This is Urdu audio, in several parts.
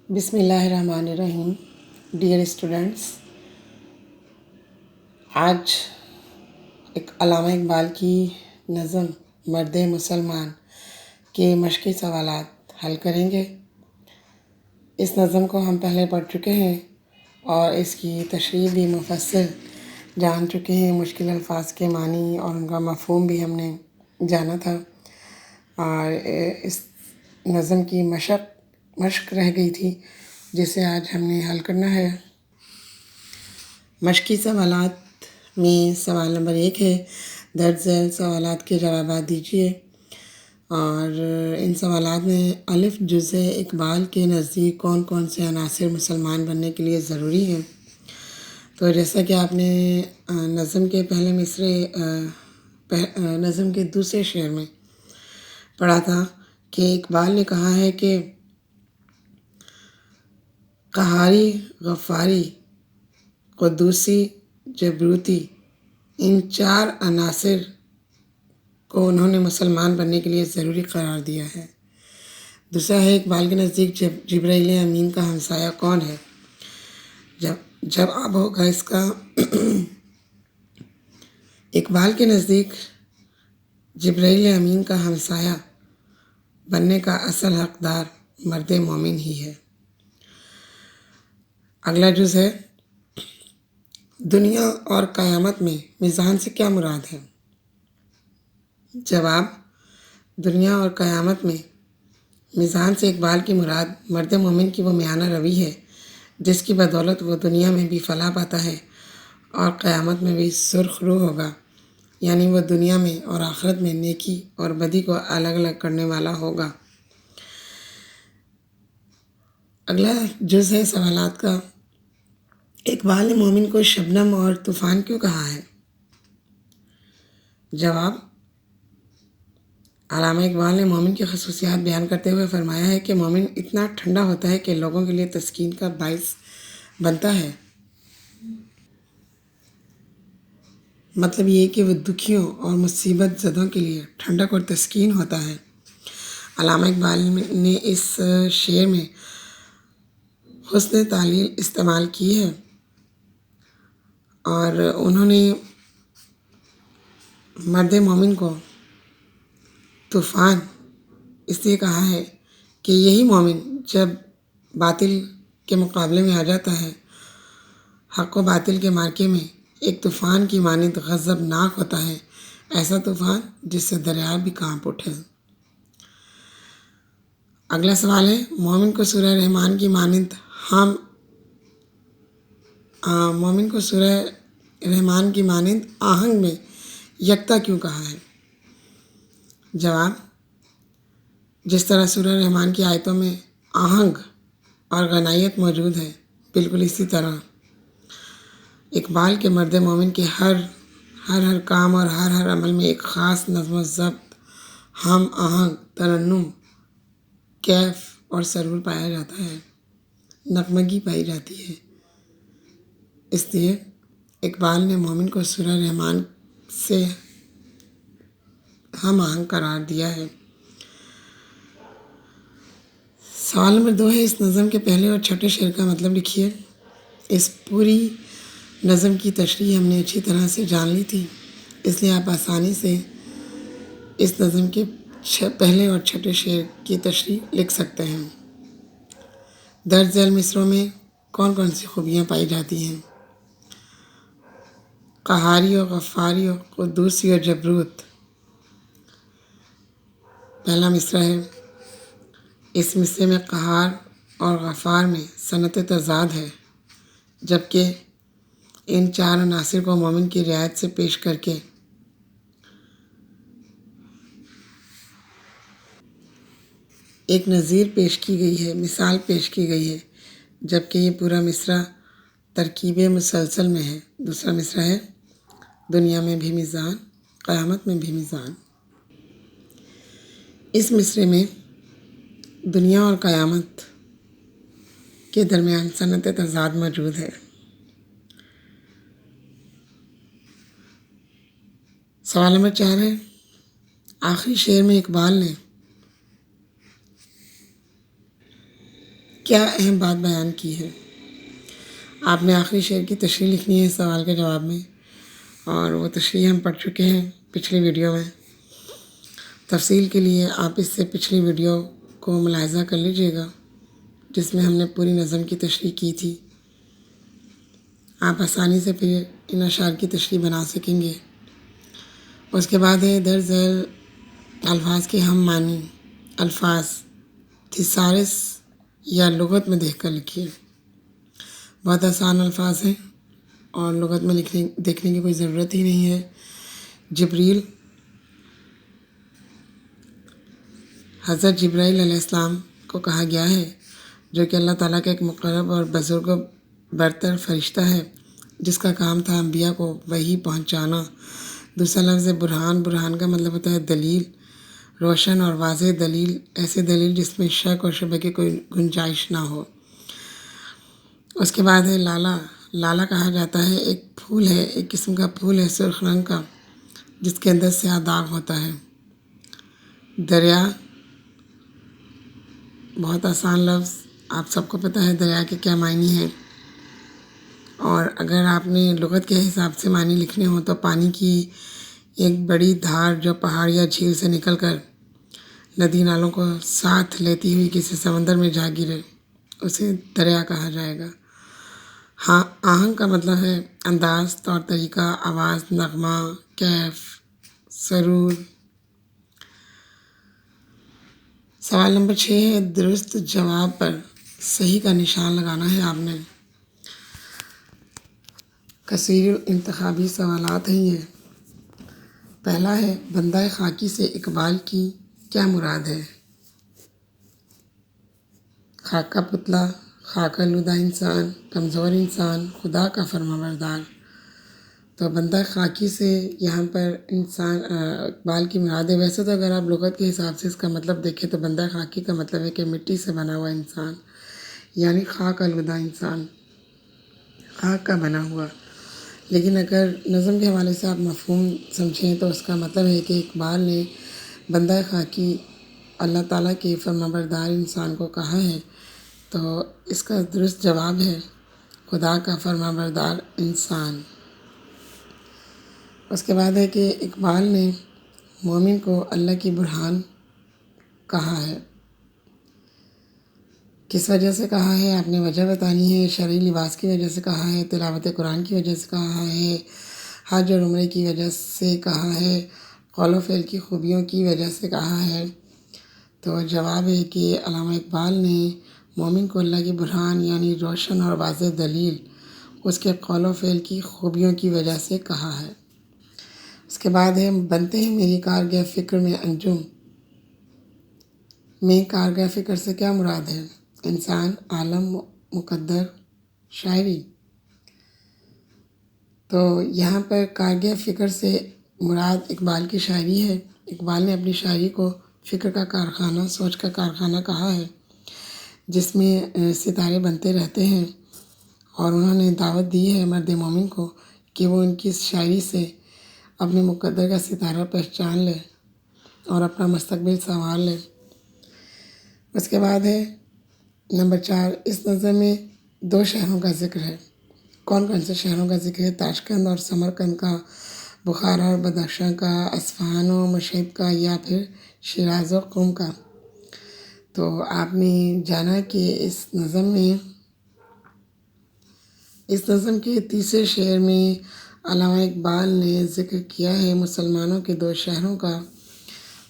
بسم اللہ الرحمن الرحیم. ڈیئر اسٹوڈنٹس، آج ایک علامہ اقبال کی نظم مرد مسلمان کے مشقی سوالات حل کریں گے. اس نظم کو ہم پہلے پڑھ چکے ہیں اور اس کی تشریح بھی مفصل جان چکے ہیں. مشکل الفاظ کے معنی اور ان کا مفہوم بھی ہم نے جانا تھا، اور اس نظم کی مشق رہ گئی تھی جسے آج ہم نے حل کرنا ہے. مشقی سوالات میں سوال نمبر 1 ہے، درج ذیل سوالات کے جوابات دیجیے. اور ان سوالات میں الف جزء اقبال کے نزدیک کون کون سے عناصر مسلمان بننے کے لیے ضروری ہیں. تو جیسا کہ آپ نے نظم کے پہلے مصرعے نظم کے دوسرے شعر میں پڑھا تھا کہ اقبال نے کہا ہے کہ قہاری، غفاری، قدوسی، جبروتی، ان 4 عناصر کو انہوں نے مسلمان بننے کے لیے ضروری قرار دیا ہے. دوسرا ہے، اقبال کے نزدیک جبرائیل امین کا ہمسایہ کون ہے. جواب ہوگا اس کا اقبال کے نزدیک جبرائیل امین کا ہمسایہ بننے کا اصل حقدار مرد مومن ہی ہے. اگلا جز ہے، دنیا اور قیامت میں میزان سے کیا مراد ہے. جواب، دنیا اور قیامت میں میزان سے اقبال کی مراد مرد مومن کی وہ میانہ روی ہے جس کی بدولت وہ دنیا میں بھی فلاح پاتا ہے اور قیامت میں بھی سرخ رو ہوگا، یعنی وہ دنیا میں اور آخرت میں نیکی اور بدی کو الگ الگ کرنے والا ہوگا. اگلا جز ہے سوالات کا، اقبال نے مومن کو شبنم اور طوفان کیوں کہا ہے. جواب، علامہ اقبال نے مومن کی خصوصیات بیان کرتے ہوئے فرمایا ہے کہ مومن اتنا ٹھنڈا ہوتا ہے کہ لوگوں کے لیے تسکین کا باعث بنتا ہے. مطلب یہ کہ وہ دکھیوں اور مصیبت زدوں کے لیے ٹھنڈک اور تسکین ہوتا ہے. علامہ اقبال نے اس شعر میں حسن تعلیل استعمال کی ہے اور انہوں نے مرد مومن کو طوفان اس لیے کہا ہے کہ یہی مومن جب باطل کے مقابلے میں آ جاتا ہے، حق و باطل کے مارکے میں ایک طوفان کی مانند غضبناک ہوتا ہے، ایسا طوفان جس سے دریا بھی کانپ اٹھے. اگلا سوال ہے، مومن کو سورہ رحمان کی مانند آہنگ میں یکتا کیوں کہا ہے. جواب، جس طرح سورہ رحمان کی آیتوں میں آہنگ اور غنائیت موجود ہے، بالکل اسی طرح اقبال کے مرد مومن کے ہر کام اور ہر عمل میں ایک خاص نظم و ضبط، ہم آہنگ، ترنم، کیف اور سرور پایا جاتا ہے، نغمگی پائی جاتی ہے. اس لیے اقبال نے مومن کو سورہ رحمان سے ہم آہنگ قرار دیا ہے. سوال نمبر 2 ہے، اس نظم کے پہلے اور چھٹے شعر کا مطلب لکھیے. اس پوری نظم کی تشریح ہم نے اچھی طرح سے جان لی تھی، اس لیے آپ آسانی سے اس نظم کے پہلے اور چھٹے شعر کی تشریح لکھ سکتے ہیں. درج ذیل مصروں میں کون کون سی خوبیاں پائی جاتی ہیں. قہاری و غفاری و قدوسی و جبروت. پہلا مصرع ہے، اس مصرے میں قہار اور غفار میں صنعت تضاد ہے، جبکہ ان 4 عناصر کو مومن کی رعایت سے پیش کر کے ایک نظیر پیش کی گئی ہے، مثال پیش کی گئی ہے، جبکہ یہ پورا مصرع ترکیب مسلسل میں ہے. دوسرا مصرع ہے، دنیا میں بھی میزان، قیامت میں بھی میزان. اس مصرے میں دنیا اور قیامت کے درمیان صنعت تضاد موجود ہے. سوال نمبر 4 ہے، آخری شعر میں اقبال نے کیا اہم بات بیان کی ہے؟ آپ نے آخری شعر کی تشریح لکھنی ہے اس سوال کے جواب میں، اور وہ تشریح ہم پڑھ چکے ہیں پچھلی ویڈیو میں۔ تفصیل کے لیے آپ اس سے پچھلی ویڈیو کو ملاحظہ کر لیجئے گا جس میں ہم نے پوری نظم کی تشریح کی تھی۔ آپ آسانی سے پھر ان اشعار کی تشریح بنا سکیں گے۔ اس کے بعد ہے در ذیل الفاظ کے ہم معنی الفاظ تھیسارس یا لغت میں دیکھ کر لکھیے۔ بہت آسان الفاظ ہیں اور لغت میں دیکھنے کی کوئی ضرورت ہی نہیں ہے۔ جبریل، حضرت جبرائیل علیہ السلام کو کہا گیا ہے، جو کہ اللہ تعالیٰ کا ایک مقرب اور بزرگ و برتر فرشتہ ہے جس کا کام تھا انبیاء کو وحی پہنچانا۔ دوسرا لفظ ہے برہان۔ برہان کا مطلب ہوتا ہے دلیل، روشن اور واضح دلیل، ایسے دلیل جس میں شک اور شبہ کی کوئی گنجائش نہ ہو۔ اس کے بعد ہے لالا۔ لالا کہا جاتا ہے ایک پھول ہے، ایک قسم کا پھول ہے سرخ رنگ کا جس کے اندر سیاہ داغ ہوتا ہے۔ دریا، بہت آسان لفظ، آپ سب کو پتہ ہے دریا کے کیا معنی ہیں، اور اگر آپ نے لغت کے حساب سے معنی لکھنے ہوں تو پانی کی ایک بڑی دھار جو پہاڑ یا جھیل سے نکل کر ندی نالوں کو ساتھ لیتی ہوئی کسی سمندر میں جا گرے اسے دریا کہا جائے گا۔ ہاں، آہنگ کا مطلب ہے انداز، طور طریقہ، آواز، نغمہ، کیف، سرور۔ سوال نمبر 6 ہے درست جواب پر صحیح کا نشان لگانا ہے آپ نے۔ کثیر انتخابی سوالات ہیں یہ۔ پہلا ہے بندہ خاکی سے اقبال کی کیا مراد ہے؟ خاک کا پتلا، خاک آلودہ انسان، کمزور انسان، خدا کا فرما بردار۔ تو بندہ خاکی سے یہاں پر انسان اقبال کی مراد ہے۔ ویسے تو اگر آپ لغت کے حساب سے اس کا مطلب دیکھیں تو بندہ خاکی کا مطلب ہے کہ مٹی سے بنا ہوا انسان، یعنی خاک آلودہ انسان، خاک کا بنا ہوا۔ لیکن اگر نظم کے حوالے سے آپ مفہوم سمجھیں تو اس کا مطلب ہے کہ اقبال نے بندہ خاکی اللہ تعالیٰ کے فرما بردار انسان کو کہا ہے، تو اس کا درست جواب ہے خدا کا فرما بردار انسان۔ اس کے بعد ہے کہ اقبال نے مومن کو اللہ کی برہان کہا ہے، کس وجہ سے کہا ہے آپ نے وجہ بتانی ہے۔ شرعی لباس کی وجہ سے کہا ہے، تلاوت قرآن کی وجہ سے کہا ہے، حج اور عمرے کی وجہ سے کہا ہے، قول و فعل کی خوبیوں کی وجہ سے کہا ہے۔ تو جواب ہے کہ علامہ اقبال نے مومن کو اللہ کی برہان یعنی روشن اور واضح دلیل اس کے قول و فعل کی خوبیوں کی وجہ سے کہا ہے۔ اس کے بعد ہے بنتے ہیں میری کارگہ فکر میں انجم۔ میں کارگہ فکر سے کیا مراد ہے؟ انسان، عالم، مقدر، شاعری۔ تو یہاں پر کارگہ فکر سے مراد اقبال کی شاعری ہے۔ اقبال نے اپنی شاعری کو فکر کا کارخانہ، سوچ کا کارخانہ کہا ہے، جس میں ستارے بنتے رہتے ہیں، اور انہوں نے دعوت دی ہے مرد مومن کو کہ وہ ان کی شاعری سے اپنے مقدر کا ستارہ پہچان لے اور اپنا مستقبل سنوار لے۔ اس کے بعد ہے نمبر 4، اس نظم میں 2 شہروں کا ذکر ہے۔ کون کون سے شہروں کا ذکر ہے؟ تاشقند اور سمرقند کا، بخارا اور بدخشاں کا، اصفہان و مشہد کا، یا پھر شیراز و قم کا۔ تو آپ نے جانا کہ اس نظم کے تیسرے شعر میں علامہ اقبال نے ذکر کیا ہے مسلمانوں کے 2 شہروں کا،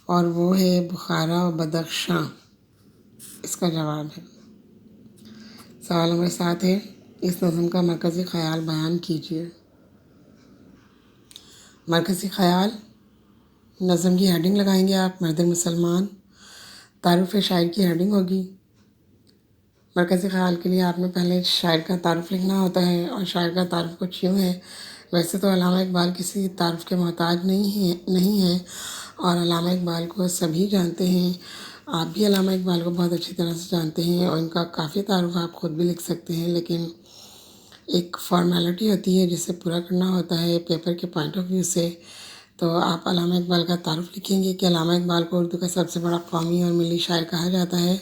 اور وہ ہے بخارا و بدخشاں۔ اس کا جواب ہے۔ سوال نمبر 7 ہے اس نظم کا مرکزی خیال بیان کیجیے۔ مرکزی خیال، نظم کی ہیڈنگ لگائیں گے آپ، مرد مسلمان، تعارف شاعر کی ہیڈنگ ہوگی۔ مرکزی خیال کے لیے آپ نے پہلے شاعر کا تعارف لکھنا ہوتا ہے، اور شاعر کا تعارف کچھ یوں ہے۔ ویسے تو علامہ اقبال کسی تعارف کے محتاج نہیں ہیں، اور علامہ اقبال کو سبھی جانتے ہیں۔ آپ بھی علامہ اقبال کو بہت اچھی طرح سے جانتے ہیں، اور ان کا کافی تعارف آپ خود بھی لکھ سکتے ہیں، لیکن ایک فارمیلٹی ہوتی ہے جسے پورا کرنا ہوتا ہے پیپر کے پوائنٹ آف ویو سے۔ تو آپ علامہ اقبال کا تعارف لکھیں گے کہ علامہ اقبال کو اردو کا سب سے بڑا قومی اور ملی شاعر کہا جاتا ہے۔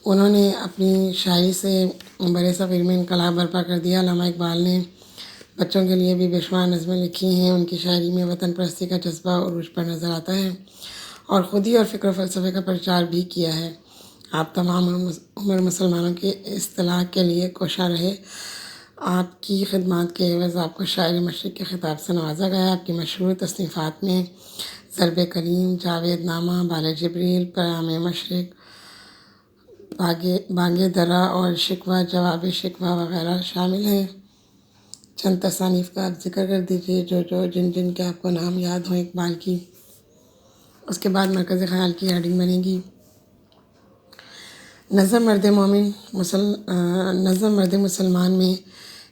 انہوں نے اپنی شاعری سے بڑے صغیر میں انقلاب برپا کر دیا۔ علامہ اقبال نے بچوں کے لیے بھی بے شمار نظمیں لکھی ہیں۔ ان کی شاعری میں وطن پرستی کا جذبہ عروج پر نظر آتا ہے اور خودی اور فکر و فلسفے کا پرچار بھی کیا ہے۔ آپ تمام عمر مسلمانوں کی اصطلاح کے لیے کوشاں رہے۔ آپ کی خدمات کے عوض آپ کو شاعر مشرق کے خطاب سے نوازا گیا۔ آپ کی مشہور تصنیفات میں ضرب کلیم، جاوید نامہ، بال جبریل، پیام مشرق، بانگ درا اور شکوہ جواب شکوہ وغیرہ شامل ہیں۔ چند تصانیف کا آپ ذکر کر دیجیے جن کے آپ کو نام یاد ہوں اقبال کی۔ اس کے بعد مرکز خیال کی ہیڈنگ بنے گی نظم مرد مسلمان میں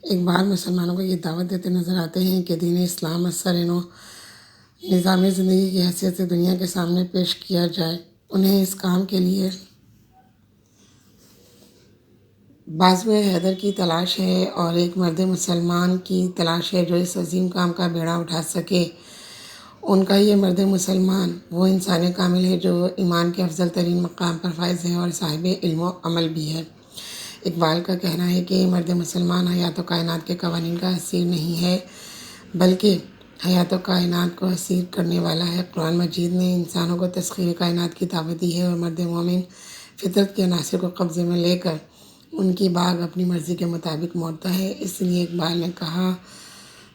اقبال مسلمانوں کو یہ دعوت دیتے نظر آتے ہیں کہ دین اسلام اثر نو نظام زندگی کی حیثیت سے دنیا کے سامنے پیش کیا جائے۔ انہیں اس کام کے لیے بازوئے حیدر کی تلاش ہے اور ایک مرد مسلمان کی تلاش ہے جو اس عظیم کام کا بیڑا اٹھا سکے۔ ان کا یہ مرد مسلمان وہ انسان کامل ہے جو ایمان کے افضل ترین مقام پر فائز ہے اور صاحب علم و عمل بھی ہے۔ اقبال کا کہنا ہے کہ مرد مسلمان حیات و کائنات کے قوانین کا اسیر نہیں ہے بلکہ حیات و کائنات کو اسیر کرنے والا ہے۔ قرآن مجید نے انسانوں کو تسخیر کائنات کی دعوت دی ہے اور مرد مومن فطرت کے عناصر کو قبضے میں لے کر ان کی باغ اپنی مرضی کے مطابق موڑتا ہے۔ اس لیے اقبال نے کہا،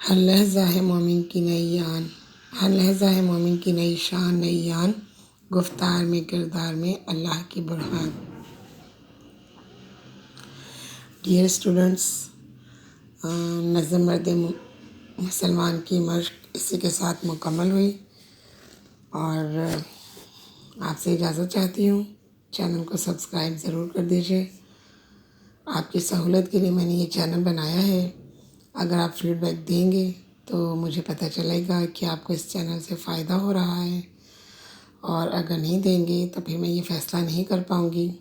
ہر لحظہ ہے مومن کی نئی آن، ہر لحظہ ہے مومن کی نئی شان، نئی آن، گفتار میں کردار میں اللہ کی برہان۔ ڈیئر اسٹوڈنٹس، نظم مرد مسلمان کی مشق اسی کے ساتھ مکمل ہوئی اور آپ سے اجازت چاہتی ہوں۔ چینل کو سبسکرائب ضرور کر دیجیے۔ آپ کی سہولت کے لیے میں نے یہ چینل بنایا ہے۔ اگر آپ فیڈ بیک دیں گے تو مجھے پتہ چلے گا کہ آپ کو اس چینل سے فائدہ ہو رہا ہے، اور اگر نہیں دیں گے تو پھر میں یہ فیصلہ نہیں کر پاؤں گی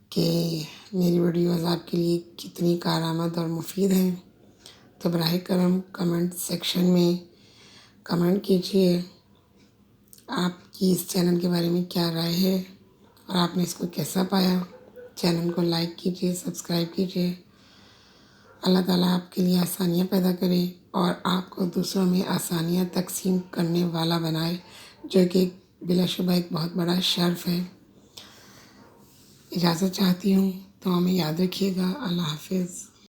کہ میری ویڈیوز آپ کے لیے کتنی کارآمد اور مفید ہیں۔ تو براہ کرم کمنٹ سیکشن میں کمنٹ کیجیے آپ کی اس چینل کے بارے میں کیا رائے ہے اور آپ نے اس کو کیسا پایا۔ چینل کو لائک کیجیے، سبسکرائب کیجیے۔ اللہ تعالیٰ آپ کے لیے آسانیاں پیدا کرے اور آپ کو دوسروں میں آسانیاں تقسیم کرنے والا بنائے، جو کہ بلا شبہ ایک بہت بڑا شرف ہے۔ اجازت چاہتی ہوں، تو ہمیں یاد رکھیے گا۔ اللہ حافظ۔